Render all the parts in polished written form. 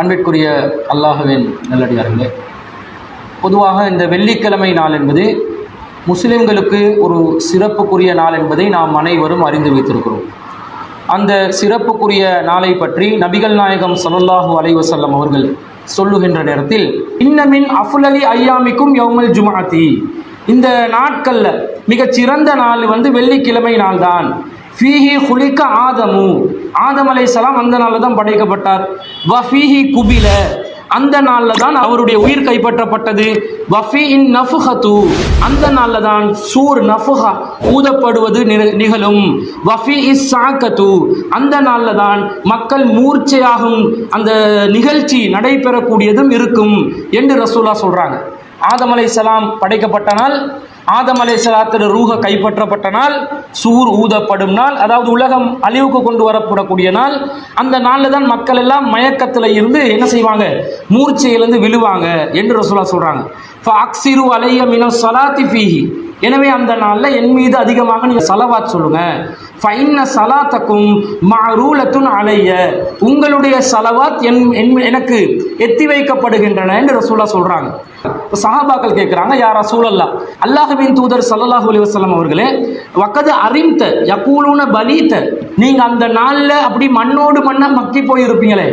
அன்பிற்குரிய அல்லாஹ்வின் நல்லடியார்களே, பொதுவாக இந்த வெள்ளிக்கிழமை நாள் என்பது முஸ்லிம்களுக்கு ஒரு சிறப்புக்குரிய நாள் என்பதை நாம் அனைவரும் அறிந்து வைத்திருக்கிறோம். அந்த சிறப்புக்குரிய நாளை பற்றி நபிகள் நாயகம் ஸல்லல்லாஹு அலைஹி வஸல்லம் அவர்கள் சொல்லுகின்ற நேரத்தில், இன்னமின் அஃலலி ஐயாமிக்கும் யௌமல் ஜும்ஆத்தி, இந்த நாட்களில் மிகச்சிறந்த நாள் வெள்ளிக்கிழமை நாள் தான். ஃபீஹி குலிக ஆதமு, ஆதம் அலைஹிஸ்ஸலாம் அந்த நாளில் தான் படைக்கப்பட்டார். வஃபீஹி குபில, அந்த நாளில் தான் அவருடைய உயிர் கைப்பற்றப்பட்டது. வஃபீஇன் நஃபுஹத்து, அந்த நாளில் தான் சூர் நஃபுஹா ஊதப்படுவது நிகழும். வஃபீஇஸ் சாக்கத்து, அந்த நாளில் தான் மக்கள் மூர்ச்சையாகும் அந்த நிகழ்ச்சி நடைபெறக்கூடியதும் இருக்கும் என்று ரசூலுல்லாஹ் சொல்கிறாங்க. ஆதம் அலைஹிஸ்ஸலாம் படைக்கப்பட்ட நாள், ஆதம் அலைஹிஸ்ஸலாத்தின் ரூஹ கைப்பற்றப்பட்ட நாள், சூர் ஊதப்படும் நாள், அதாவது உலகம் அழிவுக்கு கொண்டு வரப்படக்கூடிய நாள். அந்த நாளில் தான் மக்கள் எல்லாம் மயக்கத்தில் இருந்து என்ன செய்வாங்க, மூர்ச்சையிலிருந்து விழுவாங்க என்று ரசூலுல்லாஹ் சொல்கிறாங்க. ஃபஅக்ஸிரு அலைய மினஸ் ஸலாத்தி ஃபீஹி, எனவே அந்த நாளில் என் மீது அதிகமாக நீங்கள் சலவாத் சொல்லுங்க. ஃபைன்ன சலாத்தக்கும் மஅரூலத்துன் அலைய, உங்களுடைய சலவாத் எனக்கு எத்தி வைக்கப்படுகின்றன என்று ரசூலுல்லாஹ் சொல்கிறாங்க. இப்போ சஹாபாக்கள் கேட்குறாங்க, யா ரசூலல்லாஹ், அல்லாஹ்வின் தூதர் ஸல்லல்லாஹு அலைஹி வஸல்லம் அவர்களே, வக்கது அறிம்த யகூலுன பலீத, நீங்கள் அந்த நாளில் அப்படி மண்ணோடு மண்ணாக மக்கி போயிருப்பீங்களே,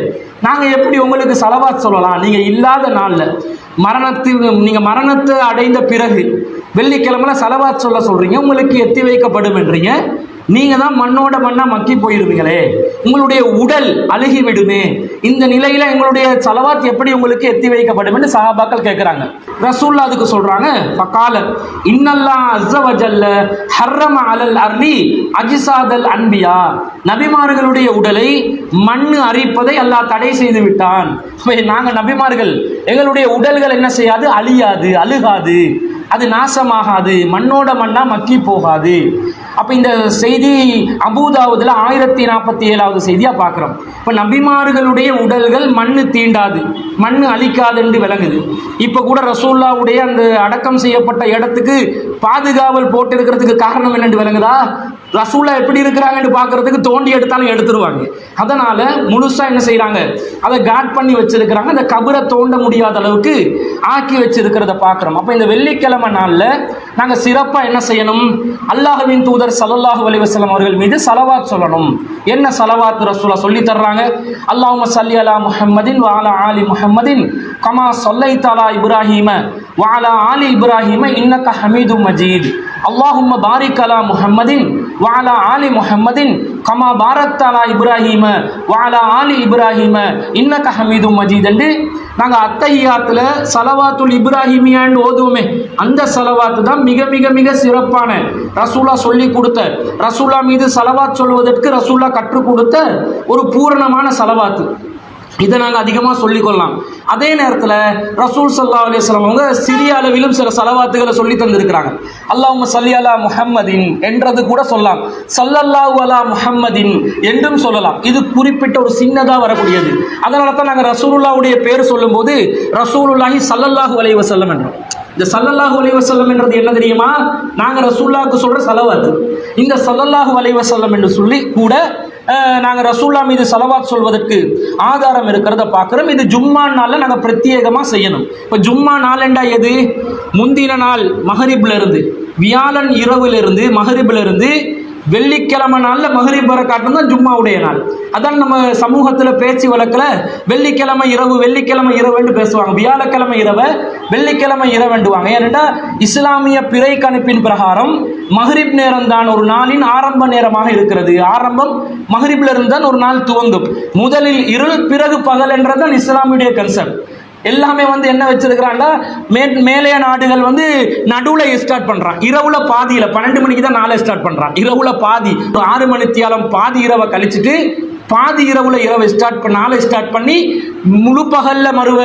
நாங்கள் எப்படி உங்களுக்கு சலவாத் சொல்லலாம்? நீங்கள் இல்லாத நாளில் நீங்கள் மரணத்தை அடைந்த பிறகு வெள்ளிக்கிழமை சலவாத் சொல்கிறீங்க, உங்களுக்கு எத்தி வைக்கப்படும் என்றீங்க, நீங்கள் தான் மண்ணோட மண்ணாக மக்கி போயிருவீங்களே, உங்களுடைய உடல் அழுகி விடுமே, இந்த நிலையில் எங்களுடைய சலவாத் எப்படி உங்களுக்கு எத்தி வைக்கப்படும் என்று சஹாபாக்கள் கேட்குறாங்க. ரசூலுல்லாஹ் அதுக்கு சொல்கிறாங்க, ஃபகால இன்னல்லாஹ் அஸ்ஸ வஜல்ல ஹர்ரம அலல் அர்லி அஜ்ஸாதல் அன்பியா, நபிமார்களுடைய உடலை மண் அரிப்பதை அல்லாஹ் தடை செய்து விட்டான். நாங்கள் நபிமார்கள், எங்களுடைய உடல்கள் என்ன செய்யாது, அழியாது, அழுகாது, அது நாசமாகாது, மண்ணோட மண்ணா மக்கி போகாது. அப்போ இந்த செய்தி அபூதாவுதில் 1047வது செய்தியாக பார்க்குறோம். இப்போ நபிமார்களுடைய உடல்கள் மண் தீண்டாது, மண் அழிக்காது என்று விளங்குது. இப்போ கூட ரசூலுல்லாஹ்வுடைய அந்த அடக்கம் செய்யப்பட்ட இடத்துக்கு பாதுகாவல் போட்டு இருக்கிறதுக்கு காரணம் என்னென்று விளங்குதா? ரசூலுல்லாஹ் எப்படி இருக்கிறாங்கன்னு பார்க்கறதுக்கு தோண்டி எடுத்தாலும் எடுத்துருவாங்க. அதனால முழுசாக என்ன செய்கிறாங்க, அதை காட் பண்ணி வச்சிருக்கிறாங்க, அந்த கபரை தோண்ட முடியாத அளவுக்கு ஆக்கி வச்சிருக்கிறத பார்க்குறோம். அப்போ இந்த வெள்ளிக்கிழமை நாளில் நாங்கள் சிறப்பாக என்ன செய்யணும், அல்லாஹ்வின் தூதர் ஸல்லல்லாஹு அலைஹி வஸல்லம் அவர்கள் மீது சலவாத் சொல்லணும். என்ன சலவாத் ரசூலுல்லாஹ் சொல்லி தர்றாங்க? அல்லாஹும்ம ஸல்லி அலா முஹம்மதின் வ அலா ஆலி முஹம்மதின் கமா ஸல்லைத அலா இப்ராஹீம வ அலா ஆலி இப்ராஹீம இன்னக ஹமீதும் மஜீத். அல்லாஹும்ம பாரிக் அலா முஹம்மதின் வ அலா ஆலி முஹம்மதின் கமா பாரக்த அலா இப்ராஹீம வ அலா ஆலி இப்ராஹீம இன்னக ஹமீதும் மஜீத் என்று நாங்கள் அத்தஹியாத்தில் சலவாத்துல் இப்ராஹிமியான்னு ஓதுவோமே, அந்த சலவாத்து தான் மிக மிக மிக சிறப்பான, ரசூலுல்லாஹ் சொல்லி கொடுத்த, ரசூலுல்லாஹ் மீது சலவாத் சொல்வதற்கு ரசூலுல்லாஹ் கற்றுக் கொடுத்த ஒரு பூரணமான சலவாத்து. இதை நாங்கள் அதிகமாக சொல்லிக்கொள்ளலாம். அதே நேரத்தில் ரசூல் ஸல்லல்லாஹு அலைஹி வஸல்லம் அவங்க சிறிய அளவிலும் சில சலவாத்துகளை சொல்லி தந்திருக்கிறாங்க. அல்லாஹும்ம ஸல்லி அலா முஹம்மதின் என்றது கூட சொல்லலாம், ஸல்லல்லாஹு அலா முஹம்மதின் என்றும் சொல்லலாம். இது குறிப்பிட்ட ஒரு சின்னதாக வரக்கூடியது. அதனால தான் நாங்கள் ரசூலுல்லாஹ்வுடைய பேர் சொல்லும்போது ரசூலுல்லாஹி ஸல்லல்லாஹு அலைஹி வஸல்லம் என்றோம். இந்த ஸல்லல்லாஹு அலைஹி வஸல்லம் என்றது என்ன தெரியுமா? நாங்கள் ரசூலுல்லாஹ்வுக்கு சொல்கிற சலவாத்து. இந்த ஸல்லல்லாஹு அலைஹி வஸல்லம் என்று சொல்லி கூட நாங்கள் ரசூலுல்லாஹ் மீது சலவாத் சொல்வதற்கு ஆதாரம் இருக்கிறத பார்க்குறோம். இது ஜும்மா நாளில் நாங்கள் பிரத்யேகமாக செய்யணும். இப்போ ஜும்மா நாளெண்டா எது? முந்தின நாள் மகரிப்ல இருந்து, வியாழன் இரவிலிருந்து மகரிபிலிருந்து வெள்ளிக்கிழமை நாளில் மகரிப் வர காட்டும் தான் ஜும்மாவுடைய நாள். அதான் நம்ம சமூகத்தில் பேச்சு வழக்கில் வெள்ளிக்கிழமை இரவு வெள்ளிக்கிழமை இரவுன்னு பேசுவாங்க, வியாழக்கிழமை இரவை வெள்ளிக்கிழமை இரவுண்டுவாங்க. ஏனென்றா இஸ்லாமிய பிறை கணிப்பின் பிரகாரம் மகரிப் நேரம் தான் ஒரு நாளின் ஆரம்ப நேரமாக இருக்கிறது. ஆரம்பம் மகரிப்ல இருந்து தான் ஒரு நாள் துவங்கும். முதலில் இருள், பிறகு பகல் என்றதான் இஸ்லாமியுடைய கன்செப்ட். எல்லாமே என்ன வச்சிருக்கிறான்னா, மேலைய நாடுகள் நடுவில் ஸ்டார்ட் பண்ணுறான், இரவுல பாதியில் 12 மணிக்கு தான் நாளை ஸ்டார்ட் பண்ணுறான். இரவுல பாதி 6 மணித்தியாலம் பாதி இரவை கழிச்சுட்டு பாதி இரவுல இரவை நாளை ஸ்டார்ட் பண்ணி முழு பகல்ல மறுவ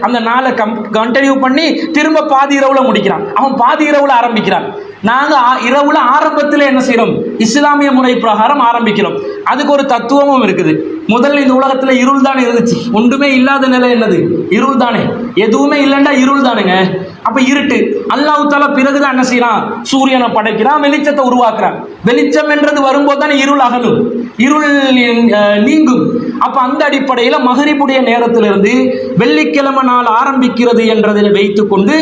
அந்த நாளை கண்டினியூ பண்ணி திரும்ப பாதி இரவுல முடிக்கிறான். அவன் பாதி இரவுல ஆரம்பிக்கிறான். நாங்கள் இரவுல ஆரம்பத்தில் என்ன செய்யறோம், இஸ்லாமிய முறை பிரகாரம் ஆரம்பிக்கிறோம். அதுக்கு ஒரு தத்துவமும் இருக்குது. முதல்ல இந்த உலகத்துல இருள் தானே இருந்துச்சு, ஒன்றுமே இல்லாத நிலை என்னது, இருள் தானே. எதுவுமே இல்லைண்டா இருள் தானுங்க. அப்ப இருட்டு. அல்லாஹ் தஆலா பிறகுதான் என்ன செய்யறான்? சூரியனை படைக்கிறான், வெளிச்சத்தை உருவாக்குறான். வெளிச்சம் என்றது வரும்போது தான் இருள் அகலும், இருள் நீங்கும். அப்ப அந்த அடிப்படையில் மகரிபுடைய நேரத்திலிருந்து வெள்ளிக்கிழமை நாள் ஆரம்பிக்கிறது என்றதை வைத்துக் கொண்டு,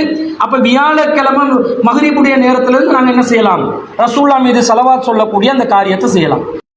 அப்ப வியாழக்கிழமை மகரிபுடைய நேரத்திலிருந்து நாங்கள் என்ன செய்யலாம்? ரசூலுல்லாஹ் மீது ஸலவாத் சொல்லக்கூடிய அந்த காரியத்தை செய்யலாம்.